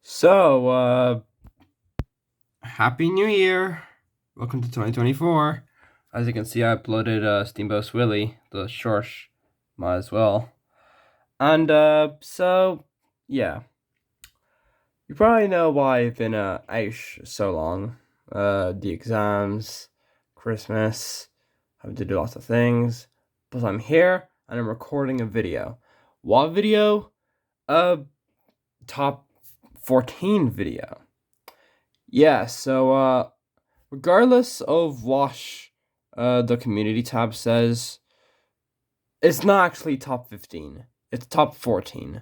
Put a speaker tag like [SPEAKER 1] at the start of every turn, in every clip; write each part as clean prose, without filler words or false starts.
[SPEAKER 1] So, Happy New Year! Welcome to 2024. As you can see, I uploaded Steamboat Willie, the short, might as well. And, yeah. You probably know why I've been out so long. The exams, Christmas, having to do lots of things. But I'm here and I'm recording a video. What video? A top 14 video. Yeah, regardless of what the community tab says, it's not actually top 15. It's top 14.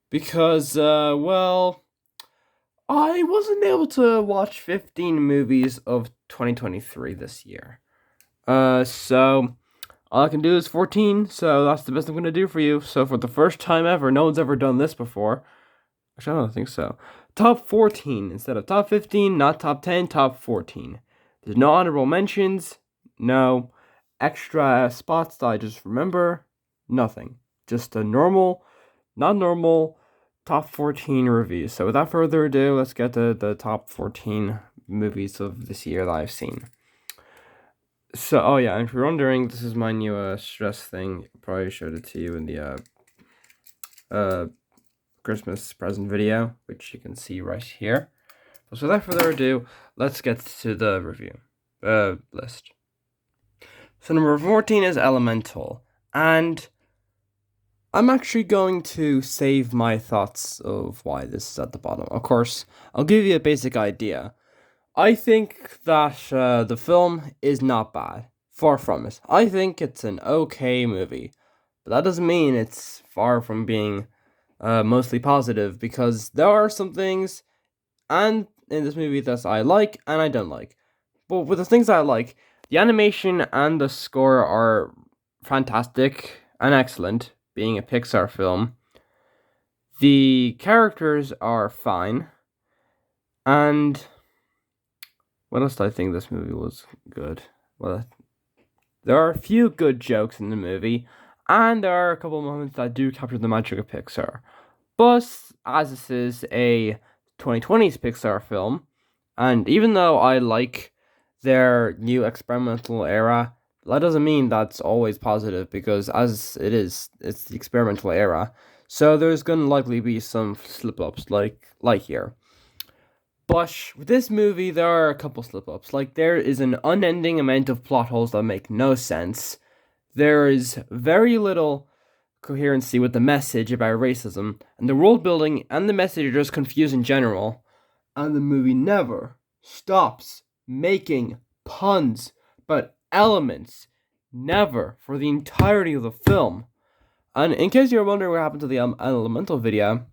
[SPEAKER 1] Because, I wasn't able to watch 15 movies of 2023 this year. So all I can do is 14, so that's the best I'm going to do for you. So for the first time ever, no one's ever done this before. Actually, I don't think so. Top 14 instead of top 15, not top 10, top 14. There's no honorable mentions, no extra spots that I just remember, nothing. Just a normal, not normal, top 14 reviews. So without further ado, let's get to the top 14 movies of this year that I've seen. So, oh yeah, and if you're wondering, this is my new stress thing. Probably showed it to you in the Christmas present video, which you can see right here. So without further ado, let's get to the review list. So number 14 is Elemental, and I'm actually going to save my thoughts of why this is at the bottom. Of course, I'll give you a basic idea. I think that the film is not bad. Far from it. I think it's an okay movie, but that doesn't mean it's far from being mostly positive, because there are some things and in this movie that I like and I don't like. But with the things I like, the animation and the score are fantastic and excellent, being a Pixar film. The characters are fine. And what else do I think this movie was good? Well, there are a few good jokes in the movie, and there are a couple of moments that do capture the magic of Pixar. But as this is a 2020s Pixar film, and even though I like their new experimental era, that doesn't mean that's always positive, because as it is, it's the experimental era. So there's gonna likely be some slip-ups like here. But with this movie, there are a couple slip-ups. Like, there is an unending amount of plot holes that make no sense. There is very little coherency with the message about racism, and the world building and the message are just confused in general. And the movie never stops making puns, but elements. Never, for the entirety of the film. And in case you're wondering what happened to the Elemental video,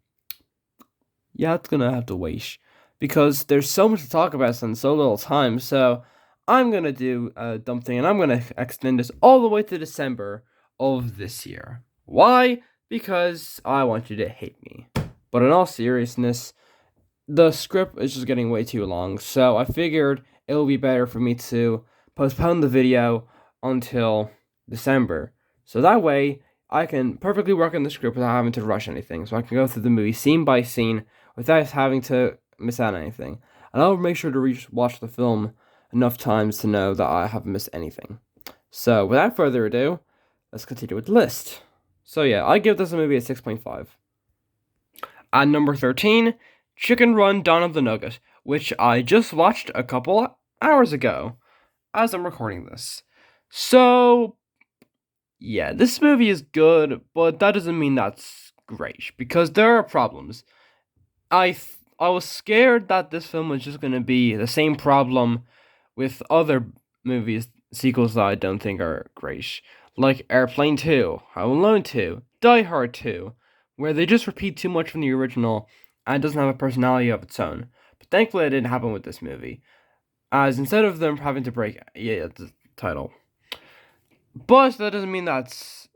[SPEAKER 1] yeah, it's gonna have to wait, because there's so much to talk about in so little time. So I'm gonna do a dumb thing, and I'm gonna extend this all the way to December of this year. Why? Because I want you to hate me. But in all seriousness, the script is just getting way too long, so I figured it would be better for me to postpone the video until December. So that way, I can perfectly work on the script without having to rush anything. So I can go through the movie scene by scene without having to miss out on anything. And I'll make sure to watch the film enough times to know that I haven't missed anything. So without further ado, let's continue with the list. So yeah, I give this movie a 6.5. At number 13, Chicken Run Dawn of the Nugget, which I just watched a couple hours ago as I'm recording this. So, yeah, this movie is good, but that doesn't mean that's great, because there are problems. I was scared that this film was just going to be the same problem with other movies, sequels that I don't think are great, like Airplane 2, Home Alone 2, Die Hard 2, where they just repeat too much from the original and it doesn't have a personality of its own. But thankfully, it didn't happen with this movie, as instead of them having to break, the title. But that doesn't mean that's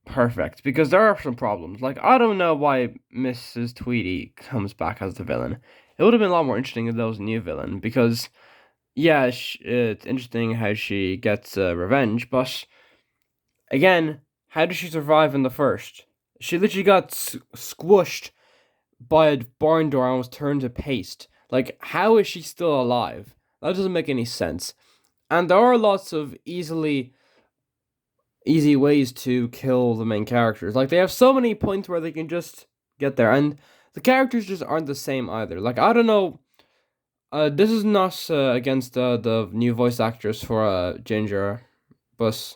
[SPEAKER 1] perfect, because there are some problems. Like, I don't know why Mrs. Tweedy comes back as the villain. It would have been a lot more interesting if there was a new villain, because, yeah, it's interesting how she gets revenge, but again, how did she survive in the first? She literally got squished by a barn door and was turned to paste. Like, how is she still alive? That doesn't make any sense. And there are lots of easy ways to kill the main characters. Like, they have so many points where they can just get there, and the characters just aren't the same either. Like, I don't know. This is not against the new voice actress for Ginger, but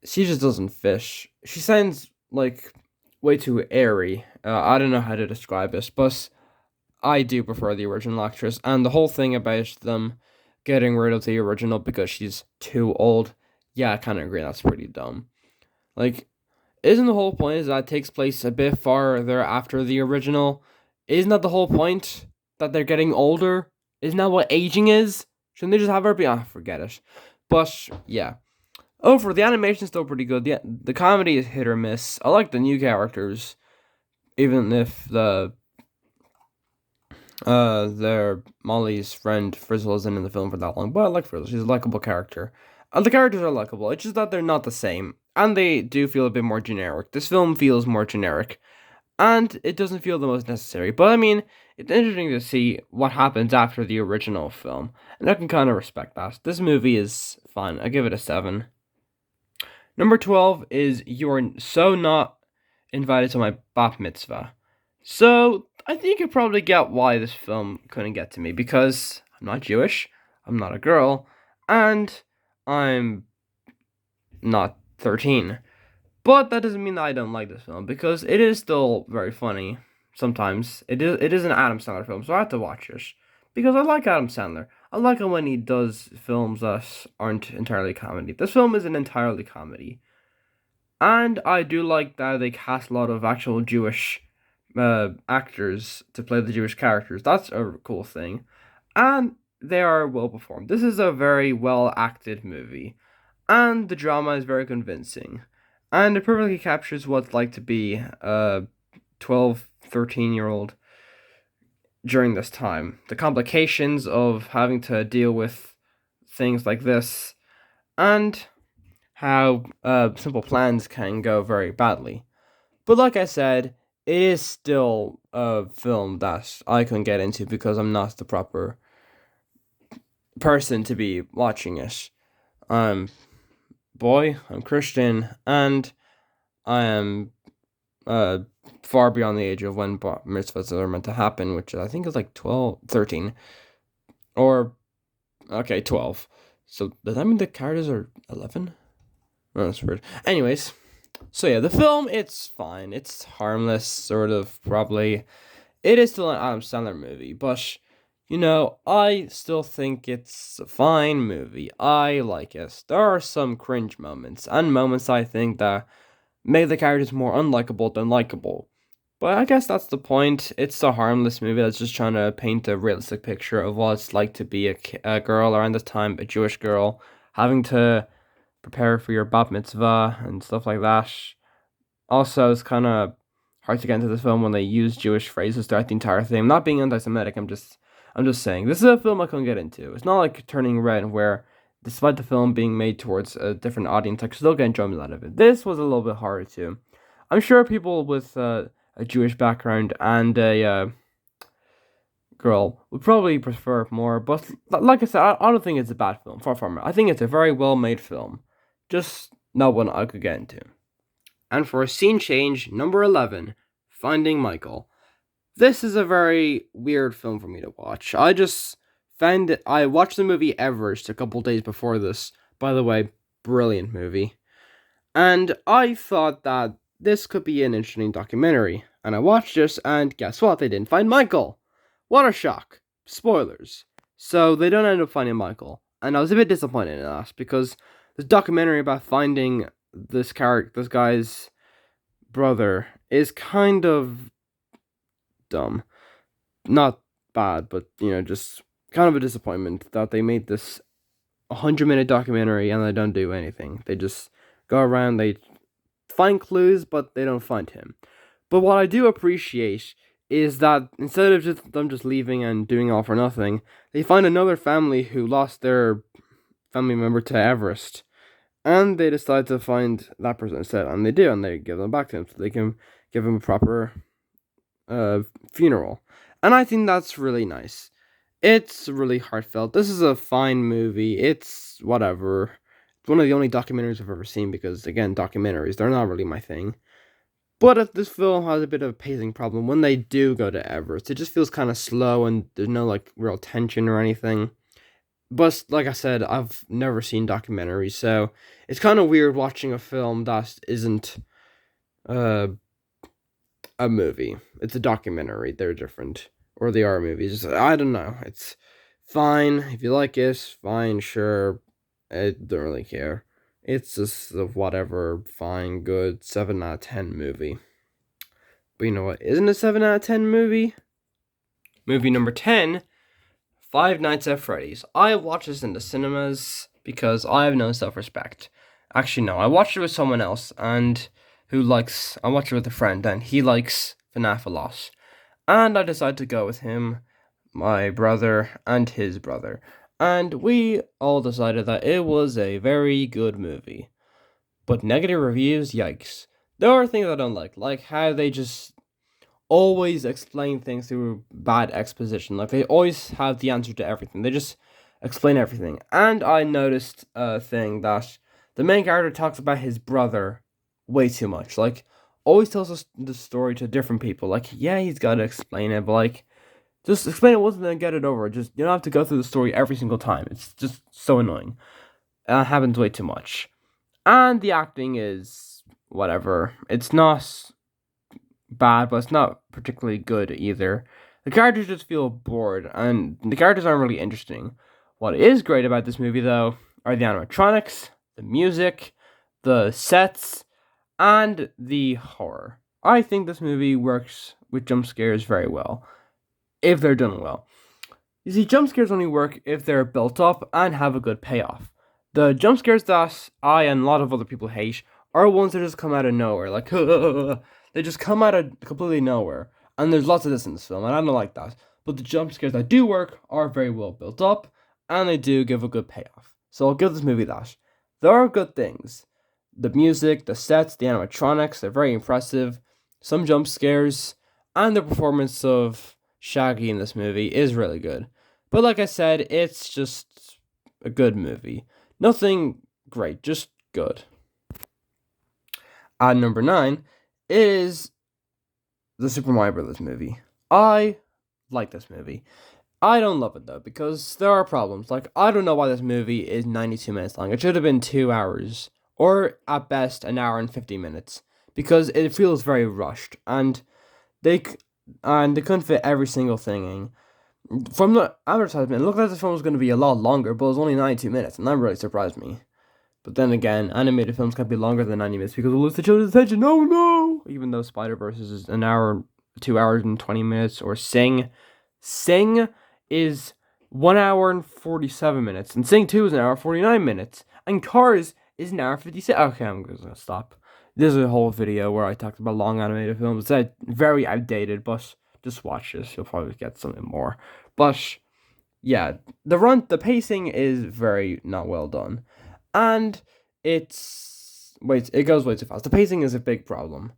[SPEAKER 1] she just doesn't fish. She sounds like way too airy. I don't know how to describe it, but I do prefer the original actress, and the whole thing about them getting rid of the original because she's too old. Yeah, I kind of agree. That's pretty dumb. Like, isn't the whole point is that it takes place a bit farther after the original? Isn't that the whole point? That they're getting older? Isn't that what aging is? Shouldn't they just have her be? Ah, forget it. But yeah. Over the animation's still pretty good. The comedy is hit or miss. I like the new characters, even if their Molly's friend Frizzle isn't in the film for that long. But I like Frizzle. She's a likable character. And the characters are likable. It's just that they're not the same. And they do feel a bit more generic. This film feels more generic. And it doesn't feel the most necessary. But I mean, it's interesting to see what happens after the original film. And I can kind of respect that. This movie is fun. I give it a 7. Number 12 is You're So Not Invited to My Bat Mitzvah. So, I think you could probably get why this film couldn't get to me. Because I'm not Jewish, I'm not a girl, and I'm not 13. But that doesn't mean that I don't like this film, because it is still very funny. Sometimes it is an Adam Sandler film, so I have to watch it because I like Adam Sandler. I like him when he does films that aren't entirely comedy. This film is an entirely comedy, and I do like that they cast a lot of actual Jewish actors to play the Jewish characters. That's a cool thing, and they are well performed. This is a very well acted movie, and the drama is very convincing. And it perfectly captures what it's like to be a 12, 13-year-old during this time. The complications of having to deal with things like this, and how simple plans can go very badly. But like I said, it is still a film that I couldn't get into because I'm not the proper person to be watching it. I'm I'm Christian, and I am far beyond the age of when bar mitzvahs are meant to happen, which I think is like 12, 13, or, okay, 12. So does that mean the characters are 11? Oh, that's weird. Anyways, so yeah, the film, it's fine. It's harmless, sort of, probably. It is still an Adam Sandler movie, but, I still think it's a fine movie. I like it. There are some cringe moments, and moments I think that make the characters more unlikable than likable. But I guess that's the point. It's a harmless movie that's just trying to paint a realistic picture of what it's like to be a girl around this time, a Jewish girl, having to prepare for your bat mitzvah and stuff like that. Also, it's kind of hard to get into this film when they use Jewish phrases throughout the entire thing. I'm not being anti-Semitic. I'm just saying this is a film I couldn't get into. It's not like Turning Red, where despite the film being made towards a different audience, I could still get enjoyment out of it. This was a little bit harder too. I'm sure people with a Jewish background and a girl would probably prefer more, but like I said, I don't think it's a bad film. Far from it. I think it's a very well made film, just not one I could get into. And for a scene change, number 11, Finding Michael. This is a very weird film for me to watch. I watched the movie Everest a couple days before this. By the way, brilliant movie. And I thought that this could be an interesting documentary. And I watched this, and guess what? They didn't find Michael. What a shock. Spoilers. So they don't end up finding Michael. And I was a bit disappointed in that, because this documentary about finding this guy's brother is kind of dumb. Not bad, but, just kind of a disappointment that they made this 100-minute documentary and they don't do anything. They just go around, they find clues, but they don't find him. But what I do appreciate is that instead of them just leaving and doing all for nothing, they find another family who lost their family member to Everest. And they decide to find that person instead, and they do, and they give them back to him so they can give him a proper funeral. And I think that's really nice. It's really heartfelt. This is a fine movie. It's whatever. It's one of the only documentaries I've ever seen because, again, documentaries, they're not really my thing. But if this film has a bit of a pacing problem, when they do go to Everest, it just feels kind of slow and there's no, like, real tension or anything. But, like I said, I've never seen documentaries, so it's kind of weird watching a film that isn't uh, a movie. It's a documentary. They're different. Or they are movies. I don't know. It's fine. If you like it, fine, sure. I don't really care. It's just a whatever, fine, good 7 out of 10 movie. But you know what isn't a 7 out of 10 movie? Movie number 10, Five Nights at Freddy's. I watched this in the cinemas because I have no self-respect. Actually, no. I watched it with someone else and I watched it with a friend and he likes FNAF a lot. And I decided to go with him, my brother, and his brother. And we all decided that it was a very good movie. But negative reviews, yikes. There are things I don't like how they just always explain things through bad exposition. Like, they always have the answer to everything. They just explain everything. And I noticed a thing that the main character talks about his brother way too much. Like, always tells us the story to different people. Like, yeah, he's got to explain it, but, like, just explain it once and then get it over. Just, you don't have to go through the story every single time. It's just so annoying. It happens way too much. And the acting is whatever. It's not bad, but it's not particularly good either. The characters just feel bored, and the characters aren't really interesting. What is great about this movie, though, are the animatronics, the music, the sets, and the horror. I think this movie works with jump scares very well, if they're done well. You see, jump scares only work if they're built up and have a good payoff. The jump scares that I and a lot of other people hate are ones that just come out of nowhere, like, they just come out of completely nowhere. And there's lots of this in this film, and I don't like that. But the jump scares that do work are very well built up, and they do give a good payoff. So I'll give this movie that. There are good things. The music, the sets, the animatronics, they're very impressive. Some jump scares, and the performance of Shaggy in this movie is really good. But like I said, it's just a good movie. Nothing great, just good. At number 9 is the Super Mario Bros. Movie. I like this movie. I don't love it though, because there are problems. Like, I don't know why this movie is 92 minutes long. It should have been 2 hours, or at best, an hour and 50 minutes, because it feels very rushed, and they couldn't fit every single thing in. From the advertisement, it looked like the film was going to be a lot longer, but it was only 92 minutes, and that really surprised me. But then again, animated films can be longer than 90 minutes because it lose the children's attention. Oh no! Even though Spider-Verse is an hour, 2 hours and 20 minutes, or Sing is 1 hour and 47 minutes, and Sing 2 is an hour and 49 minutes, and Cars is an hour and 56. Okay, I'm gonna stop. This is a whole video where I talked about long animated films. It's very outdated, but just watch this. You'll probably get something more. But yeah, the pacing is very not well done, and it goes way too fast. The pacing is a big problem,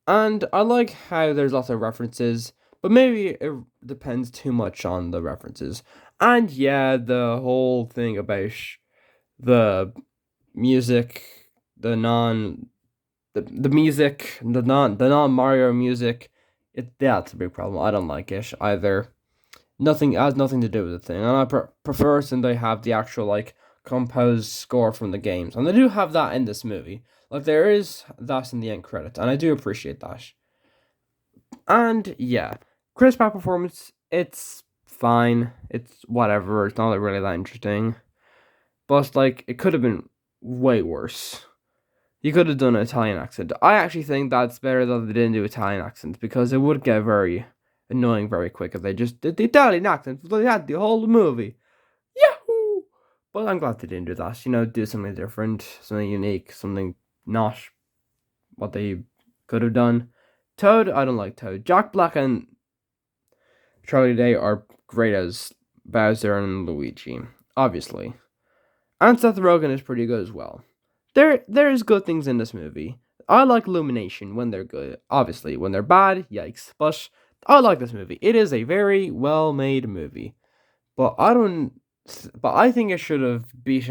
[SPEAKER 1] and I like how there's lots of references, but maybe it depends too much on the references. And yeah, the whole thing about the music, the non Mario music, that's a big problem. I don't like it either. It has nothing to do with the thing, and I prefer when they have the actual, like, composed score from the games, and they do have that in this movie. Like, there is that in the end credits, and I do appreciate that. And yeah, Chris Pratt performance, it's fine. It's whatever. It's not really that interesting, but like, it could have been way worse. You could have done an Italian accent. I actually think that's better that they didn't do Italian accents, because it would get very annoying very quick if they just did the Italian accent. They had the whole movie. Yahoo! But I'm glad they didn't do that. Do something different, something unique, something not what they could have done. Toad, I don't like Toad. Jack Black and Charlie Day are great as Bowser and Luigi, obviously. And Seth Rogen is pretty good as well. There's good things in this movie. I like Illumination when they're good. Obviously, when they're bad, yikes. But I like this movie. It is a very well-made movie, but I think it should have beat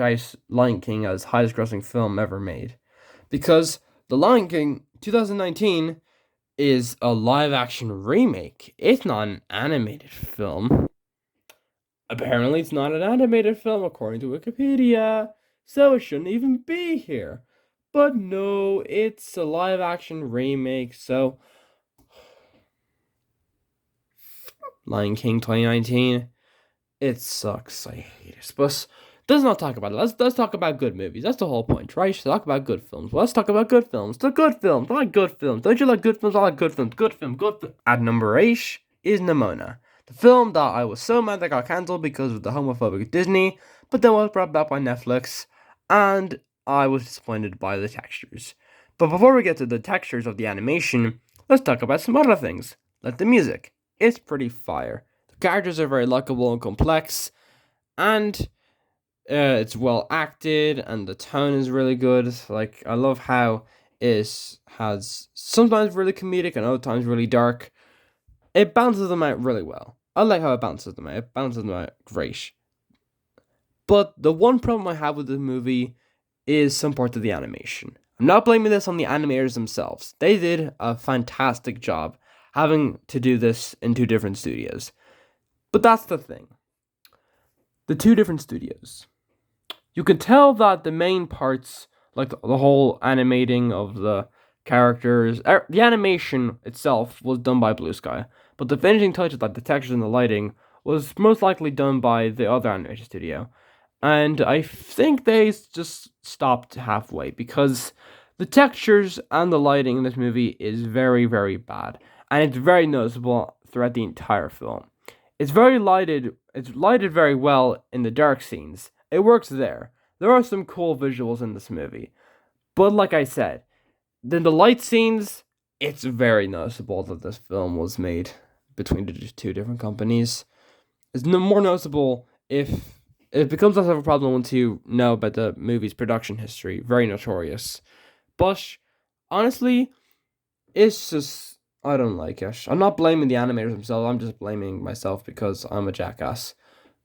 [SPEAKER 1] Lion King as highest-grossing film ever made, because The Lion King 2019 is a live-action remake. It's not an animated film. Apparently, it's not an animated film according to Wikipedia, so it shouldn't even be here. But no, it's a live-action remake, so Lion King 2019, it sucks. I hate it. But let's not talk about it. Let's talk about good movies. That's the whole point, right? Talk about good films. Let's talk about good films. The good films. I like good films. Don't you like good films? I like good films. Good film. Good film. At number 8 is Nimona, the film that I was so mad that got cancelled because of the homophobic Disney, but then was brought back by Netflix, and I was disappointed by the textures. But before we get to the textures of the animation, let's talk about some other things, like the music. It's pretty fire. The characters are very likable and complex, and it's well acted, and the tone is really good. Like, I love how it has sometimes really comedic and other times really dark. It balances them out really well. I like how it balances them out. It balances them out great. But the one problem I have with the movie is some parts of the animation. I'm not blaming this on the animators themselves. They did a fantastic job having to do this in 2 different studios. But that's the thing. The 2 different studios. You can tell that the main parts, like the whole animating of the characters, the animation itself was done by Blue Sky, but the finishing touches, like the textures and the lighting, was most likely done by the other animation studio. And I think they just stopped halfway because the textures and the lighting in this movie is very, very bad, and it's very noticeable throughout the entire film. It's lighted very well in the dark scenes. It works there. There are some cool visuals in this movie. But like I said, then the light scenes, it's very noticeable that this film was made between the 2 different companies. It's more noticeable if it becomes less of a problem once you know about the movie's production history. Very notorious. But honestly, it's just, I don't like it. I'm not blaming the animators themselves. I'm just blaming myself because I'm a jackass.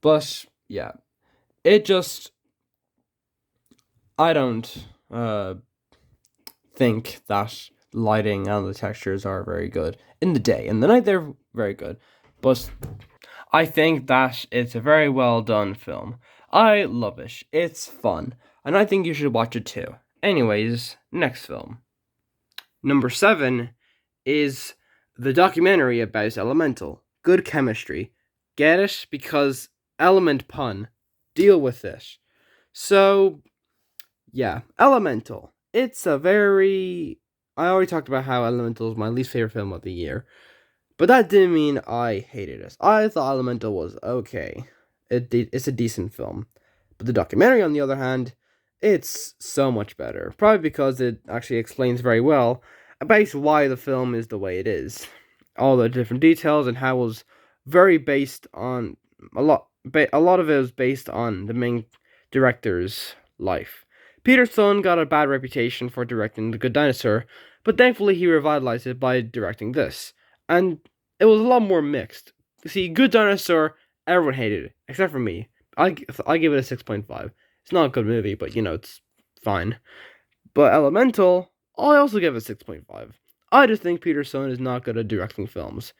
[SPEAKER 1] But yeah, it just, I don't think that lighting and the textures are very good in the day. In the night, they're very good. But I think that it's a very well done film. I love it. It's fun. And I think you should watch it too. Anyways, next film. Number 7 is the documentary about Elemental. Good chemistry. Get it? Because element pun. Deal with it. So, yeah, Elemental. It's a very... I already talked about how Elemental is my least favorite film of the year. But that didn't mean I hated it. I thought Elemental was okay. It's a decent film. But the documentary, on the other hand, it's so much better. Probably because it actually explains very well about why the film is the way it is. All the different details and how it was very based on... A lot of it was based on the main director's life. Peter Sohn got a bad reputation for directing The Good Dinosaur, but thankfully he revitalized it by directing this. And it was a lot more mixed. See, Good Dinosaur, everyone hated it, except for me. I give it a 6.5. It's not a good movie, but it's fine. But Elemental, I also give it a 6.5. I just think Peter Sohn is not good at directing films.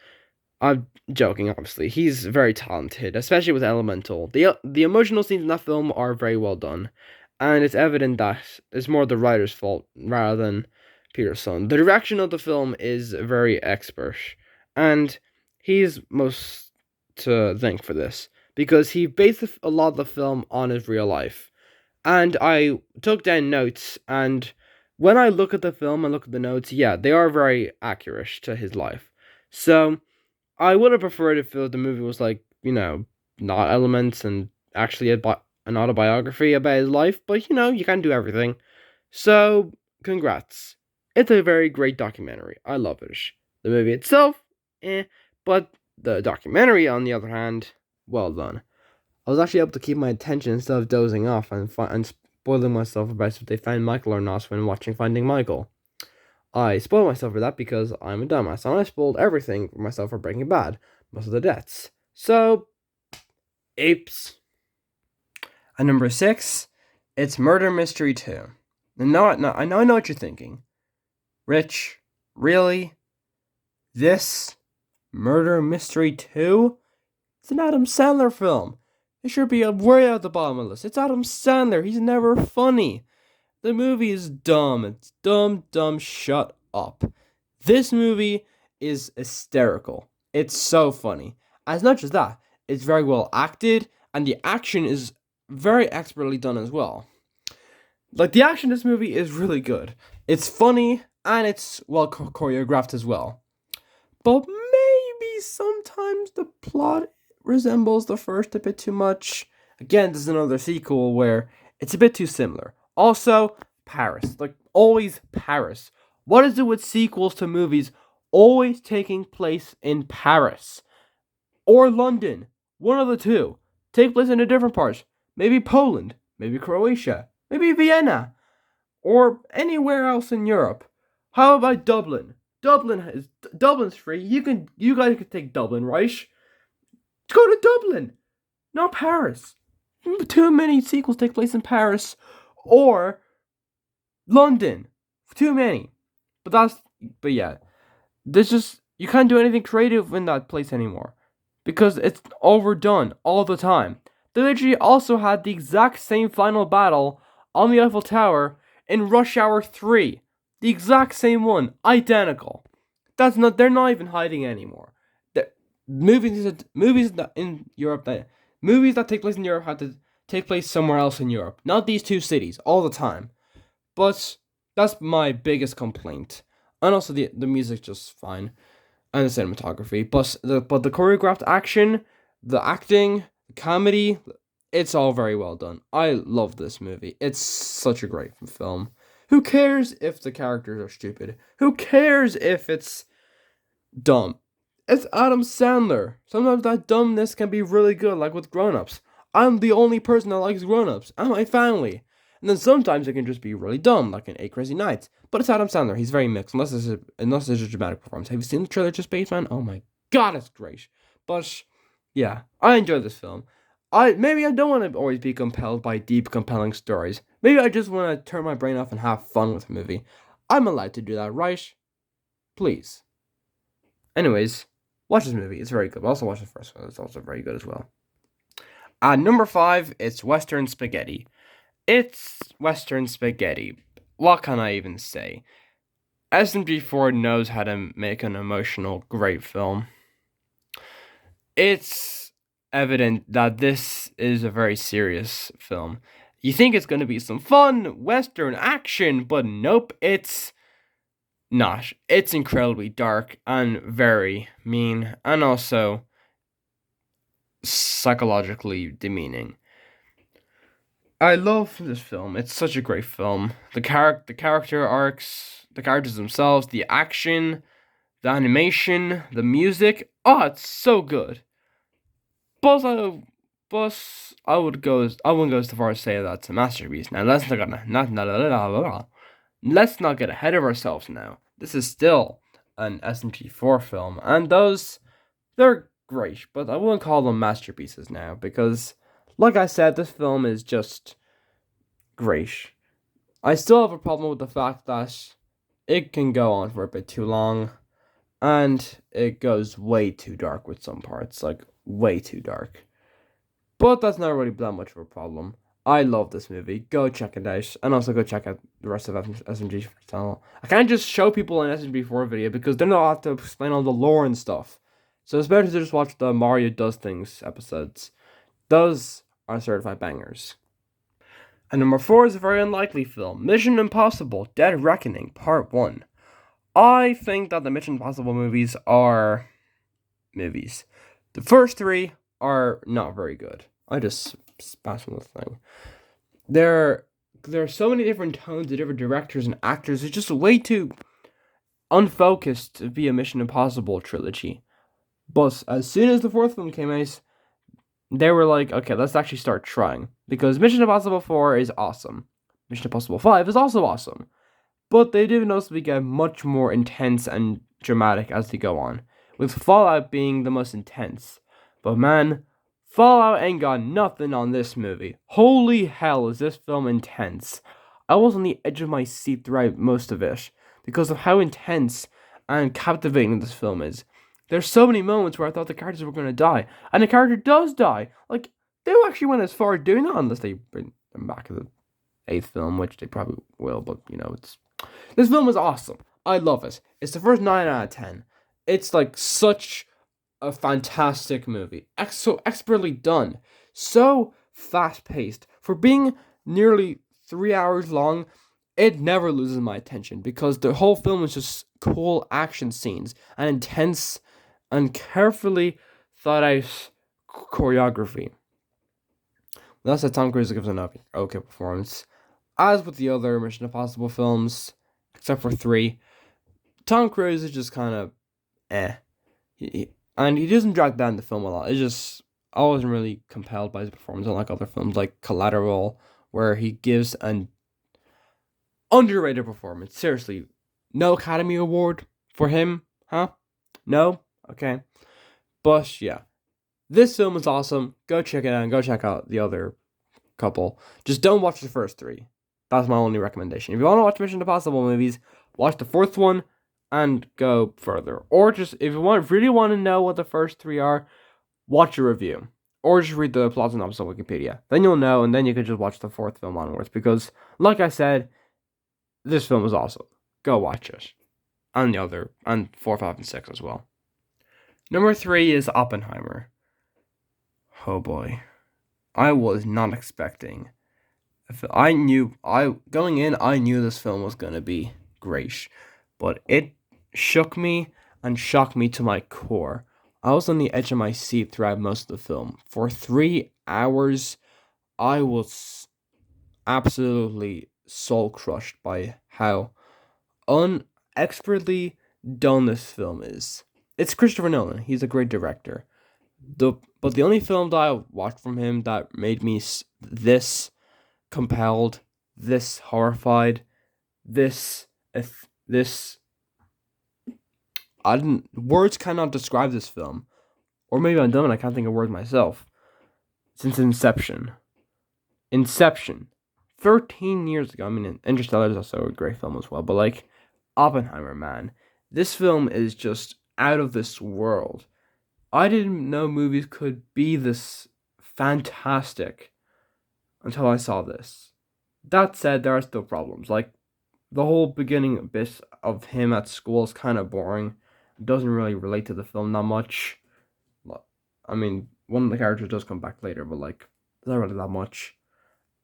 [SPEAKER 1] I'm joking, obviously. He's very talented, especially with Elemental. The emotional scenes in that film are very well done, and it's evident that it's more the writer's fault rather than Peter Sohn. The direction of the film is very expert, and he's most to thank for this, because he based a lot of the film on his real life. And I took down notes, and when I look at the film and look at the notes, yeah, they are very accurate to his life. So I would have preferred if the movie was like, not Elements and actually an autobiography about his life, but you can't do everything. So, congrats. It's a very great documentary. I love it. The movie itself, but the documentary, on the other hand, well done. I was actually able to keep my attention instead of dozing off and spoiling myself about if they found Michael or not when watching Finding Michael. I spoiled myself for that because I'm a dumbass, and I spoiled everything for myself for Breaking Bad, most of the deaths. So, apes. And number 6, it's Murder Mystery 2. I know what you're thinking. Rich, really? This Murder Mystery 2? It's an Adam Sandler film. It should be way at the bottom of the list. It's Adam Sandler. He's never funny. The movie is dumb. It's dumb, shut up. This movie is hysterical. It's so funny. And it's not just that, it's very well acted, and the action is very expertly done as well. Like, the action in this movie is really good. It's funny, and it's well choreographed as well. But maybe sometimes the plot resembles the first a bit too much. Again, this is another sequel where it's a bit too similar. Also, Paris. Like, always Paris. What is it with sequels to movies always taking place in Paris? Or London? One of the two. Take place in a different part. Maybe Poland. Maybe Croatia. Maybe Vienna. Or anywhere else in Europe. How about Dublin? Dublin's free. You guys can take Dublin, right? Go to Dublin, not Paris. Too many sequels take place in Paris or London. Too many. But yeah. There's just, you can't do anything creative in that place anymore. Because it's overdone all the time. They literally also had the exact same final battle on the Eiffel Tower in Rush Hour 3. The exact same one. Identical. They're not even hiding anymore. Movies in Europe movies that take place in Europe have to take place somewhere else in Europe, not these two cities all the time. But that's my biggest complaint, and also the music just fine, and the cinematography. But the choreographed action, the acting, the comedy, it's all very well done. I love this movie. It's such a great film. Who cares if the characters are stupid? Who cares if it's dumb? It's Adam Sandler. Sometimes that dumbness can be really good, like with Grown Ups. I'm the only person that likes Grown Ups, and my family. And then sometimes it can just be really dumb, like in 8 Crazy Nights. But it's Adam Sandler. He's very mixed, unless it's a dramatic performance. Have you seen the trailer to Spaceman? Oh my god, it's great. But yeah, I enjoy this film. Maybe I don't want to always be compelled by deep, compelling stories. Maybe I just want to turn my brain off and have fun with a movie. I'm allowed to do that, right? Please. Anyways, watch this movie. It's very good. Also watch the first one. It's also very good as well. Number 5, it's Western Spaghetti. It's Western Spaghetti. What can I even say? SMG4 knows how to make an emotional, great film. It's evident that this is a very serious film. You think it's going to be some fun, Western action, but nope, it's not. It's incredibly dark and very mean, and also psychologically demeaning. I love this film. It's such a great film. The character arcs, the characters themselves, the action, the animation, the music. Oh, it's so good. But I wouldn't go as far as say that's a masterpiece. Now let's not get ahead of ourselves now. This is still an SMG4 film, and they're great, but I wouldn't call them masterpieces now because, like I said, this film is just great. I still have a problem with the fact that it can go on for a bit too long, and it goes way too dark with some parts, like way too dark. But that's not really that much of a problem. I love this movie. Go check it out. And also go check out the rest of SMG channel. I can't just show people an SMG4 video because they're not allowed to explain all the lore and stuff. So it's better to just watch the Mario Does Things episodes. Those are certified bangers. And number 4 is a very unlikely film. Mission Impossible Dead Reckoning Part 1. I think that the Mission Impossible movies are movies. The first 3 are not very good. I just spat on the thing. There are so many different tones of different directors and actors. It's just way too unfocused to be a Mission Impossible trilogy. But as soon as the 4th film came out, they were like, okay, let's actually start trying. Because Mission Impossible 4 is awesome. Mission Impossible 5 is also awesome. but they do noticeably get much more intense and dramatic as they go on, with Fallout being the most intense. But man, Fallout ain't got nothing on this movie. Holy hell, is this film intense. I was on the edge of my seat throughout most of it, because of how intense and captivating this film is. There's so many moments where I thought the characters were going to die, and the character does die. Like, they actually went as far as doing that, unless they bring them back to the 8th film, which they probably will, but, this film is awesome. I love it. It's the first 9 out of 10. It's, like, such a fantastic movie. So expertly done. So fast-paced. For being nearly 3 hours long, it never loses my attention, because the whole film is just cool action scenes and intense and carefully thought out choreography. That's that Tom Cruise gives an okay performance. As with the other Mission Impossible films, except for 3, Tom Cruise is just kind of and he doesn't drag down the film a lot. It's just, I wasn't really compelled by his performance, unlike other films like Collateral, where he gives an underrated performance. Seriously, no Academy Award for him, huh? No? Okay. But yeah, this film is awesome. Go check it out and go check out the other couple. Just don't watch the first 3. That's my only recommendation. If you want to watch Mission Impossible movies, watch the 4th one and go further. Or just, if you really want to know what the first 3 are, watch a review. Or just read the plot synopsis on Wikipedia. Then you'll know, and then you can just watch the 4th film onwards. Because, like I said, this film is awesome. Go watch it. And the other, and 4, 5, and 6 as well. Number 3 is Oppenheimer. Oh boy. I was not expecting. I knew this film was going to be great. But it shook me and shocked me to my core. I was on the edge of my seat throughout most of the film. For 3 hours, I was absolutely soul-crushed by how unexpertly done this film is. It's Christopher Nolan. He's a great director. But the only film that I watched from him that made me this compelled, this horrified, words cannot describe this film. Or maybe I'm dumb and I can't think of words myself. Since Inception. 13 years ago. I mean, Interstellar is also a great film as well. But like, Oppenheimer, man. This film is just out of this world. I didn't know movies could be this fantastic until I saw this. That said, there are still problems. Like, the whole beginning bit of him at school is kind of boring. It doesn't really relate to the film that much. I mean, one of the characters does come back later, but like, it's not really that much.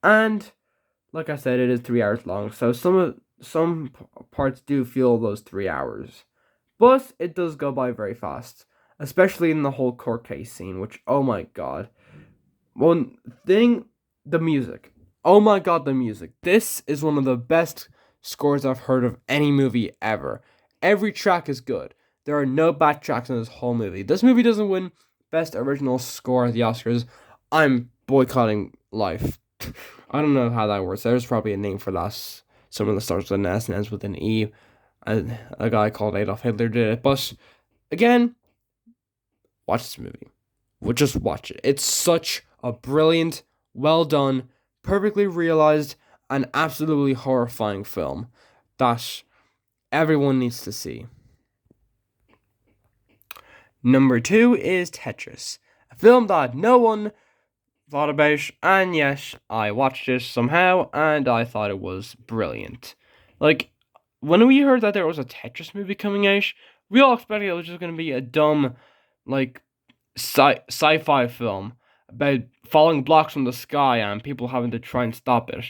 [SPEAKER 1] And like I said, it is 3 hours long, so some parts do feel those 3 hours, but it does go by very fast, especially in the whole court case scene. Which, oh my god, one thing, the music. Oh my god, the music. This is one of the best scores I've heard of any movie ever. Every track is good. There are no bad tracks in this whole movie. This movie doesn't win Best Original Score at the Oscars. I'm boycotting life. I don't know how that works. There's probably a name for that. Someone that starts with an S and ends with an E. A guy called Adolf Hitler did it. But again, watch this movie. We'll just watch it. It's such a brilliant, well done, perfectly realized, and absolutely horrifying film that everyone needs to see. Number 2 is Tetris, a film that no one thought about, and yes, I watched it somehow, and I thought it was brilliant. Like, when we heard that there was a Tetris movie coming out, we all expected it was just going to be a dumb, like, sci-fi film about falling blocks from the sky and people having to try and stop it.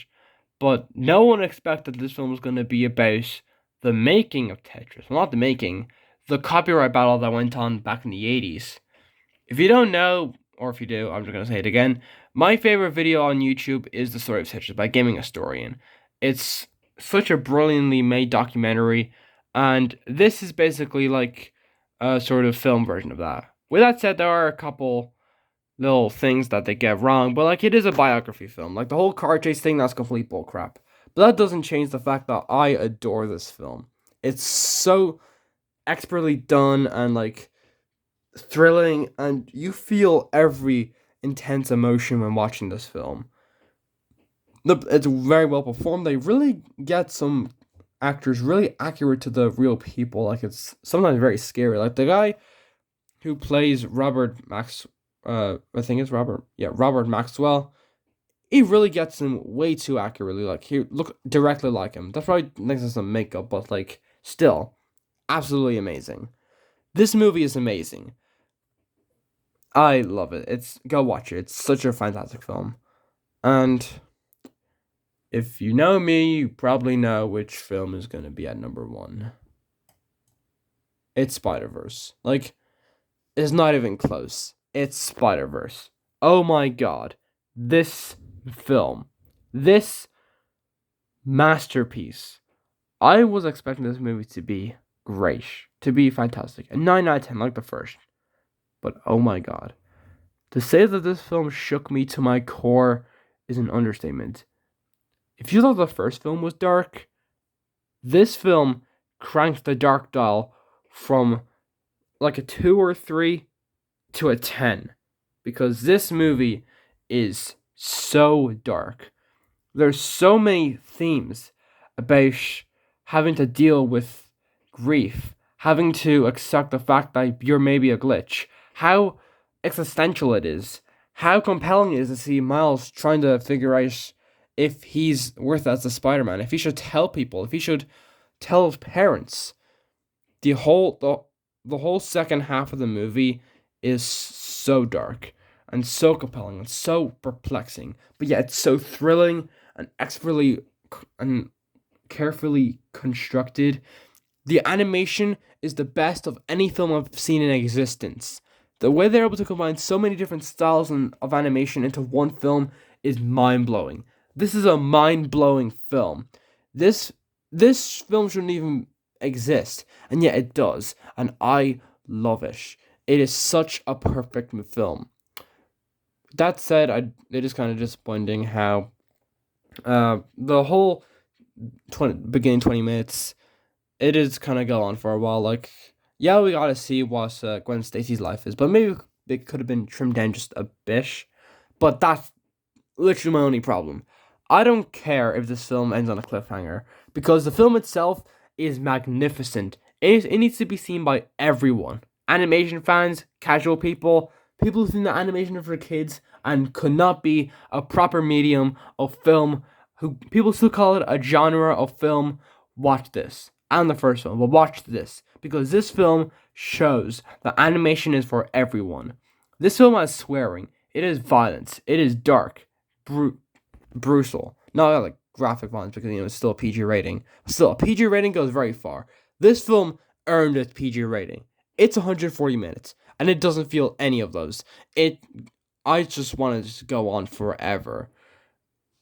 [SPEAKER 1] But no one expected this film was going to be about the making of Tetris. Well, not the making, the copyright battle that went on back in the 80s. If you don't know, or if you do, I'm just going to say it again. My favorite video on YouTube is The Story of Tetris by Gaming Historian. It's such a brilliantly made documentary, and this is basically like a sort of film version of that. With that said, there are a couple little things that they get wrong, but like, it is a biography film. Like, the whole car chase thing, that's complete bullcrap. But that doesn't change the fact that I adore this film. It's so expertly done and like thrilling, and you feel every intense emotion when watching this film. It's very well performed. They really get some actors really accurate to the real people. Like it's sometimes very scary. Like the guy who plays Robert Max, I think it's Robert. Yeah, Robert Maxwell. He really gets him way too accurately. Like he look directly like him. That's probably next to some makeup, but like still, absolutely amazing. This movie is amazing. I love it. It's go watch it. It's such a fantastic film. And if you know me, you probably know which film is gonna be at number one. It's Spider-Verse. Like, it's not even close. It's Spider-Verse. Oh my god. This film. This masterpiece. I was expecting this movie to be great. To be fantastic. A 9 out of 10 like the first. But oh my god. To say that this film shook me to my core is an understatement. If you thought the first film was dark, this film cranked the dark dial from like a 2 or 3 to a 10. Because this movie is so dark. There's so many themes about having to deal with grief, having to accept the fact that you're maybe a glitch, how existential it is, how compelling it is to see Miles trying to figure out if he's worth it as a Spider-Man, if he should tell people, if he should tell his parents. The whole second half of the movie is so dark and so compelling and so perplexing, but yet it's so thrilling and expertly and carefully constructed. The animation is the best of any film I've seen in existence. The way they're able to combine so many different styles of animation into one film is mind-blowing. This is a mind-blowing film. This film shouldn't even exist, and yet it does, and I love it. It is such a perfect film. That said, it is kind of disappointing how the whole beginning 20 minutes, it is kind of go on for a while. Like, yeah, we gotta see what Gwen Stacy's life is, but maybe it could have been trimmed down just a bit. But that's literally my only problem. I don't care if this film ends on a cliffhanger, because the film itself is magnificent. It needs to be seen by everyone. Animation fans, casual people, people who think that animation is for kids and could not be a proper medium of film, who people still call it a genre of film. Watch this. And the first one, but watch this, because this film shows that animation is for everyone. This film has swearing, it is violence, it is dark, brutal. Not like graphic violence, because it's still a PG rating. Still, a PG rating goes very far. This film earned its PG rating. It's 140 minutes, and it doesn't feel any of those. I just wanted to go on forever.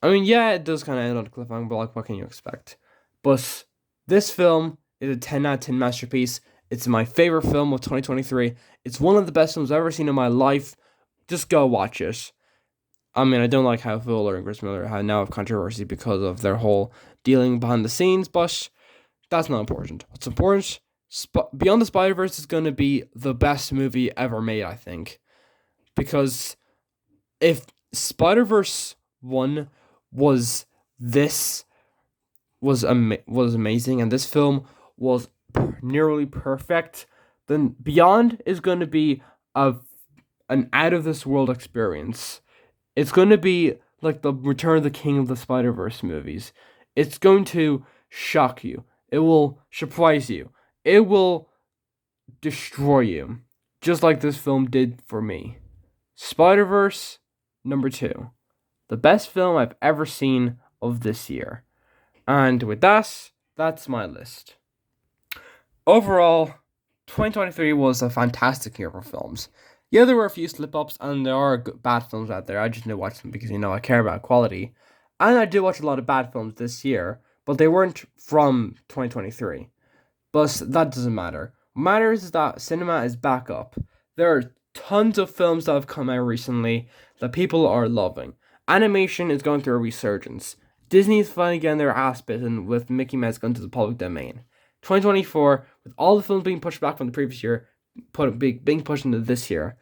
[SPEAKER 1] I mean, yeah, it does kind of end on a cliffhanger, but like, what can you expect? But this film is a 10 out of 10 masterpiece. It's my favorite film of 2023. It's one of the best films I've ever seen in my life. Just go watch it. I mean, I don't like how Fuller and Chris Miller have now have controversy because of their whole dealing behind the scenes, but that's not important. What's important, Beyond the Spider-Verse is going to be the best movie ever made, I think. Because if Spider-Verse 1 was amazing, and this film was nearly perfect, then Beyond is going to be an out of this world experience. It's going to be like the Return of the King of the Spider-Verse movies. It's going to shock you. It will surprise you. It will destroy you, just like this film did for me. Spider-Verse number 2, the best film I've ever seen of this year. And with that, that's my list. Overall, 2023 was a fantastic year for films. Yeah, there were a few slip-ups, and there are bad films out there. I just didn't watch them because, I care about quality. And I did watch a lot of bad films this year, but they weren't from 2023. But that doesn't matter. What matters is that cinema is back up. There are tons of films that have come out recently that people are loving. Animation is going through a resurgence. Disney's finally getting their ass bitten with Mickey Mouse going to the public domain. 2024, with all the films being pushed back from the previous year, being pushed into this year,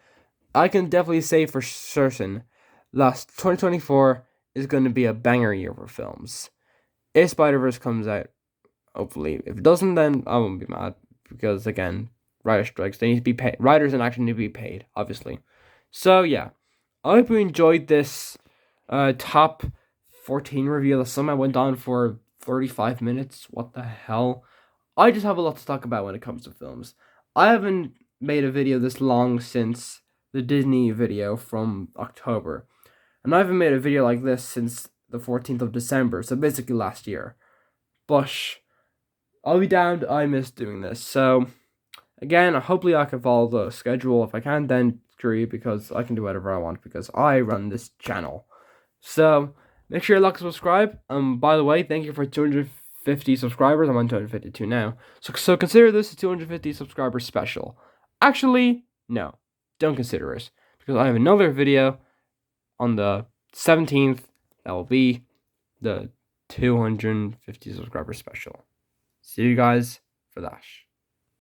[SPEAKER 1] I can definitely say for certain that 2024 is going to be a banger year for films. If Spider-Verse comes out, hopefully. If it doesn't, then I won't be mad, because again, writer strikes, they need to be paid. Writers and actors need to be paid, obviously. So yeah, I hope you enjoyed this top 14 review. The sum I went on for 35 minutes. What the hell? I just have a lot to talk about when it comes to films. I haven't made a video this long since the Disney video from October. And I haven't made a video like this since the 14th of December, so basically last year. But I'll be damned, I miss doing this. So, again, hopefully I can follow the schedule. If I can, then screw you, because I can do whatever I want, because I run this channel. So, make sure you like and subscribe. By the way, thank you for 250 subscribers. I'm on 252 now. So consider this a 250 subscriber special. Actually, no. Don't consider it, because I have another video on the 17th that will be the 250 subscriber special. See you guys for that.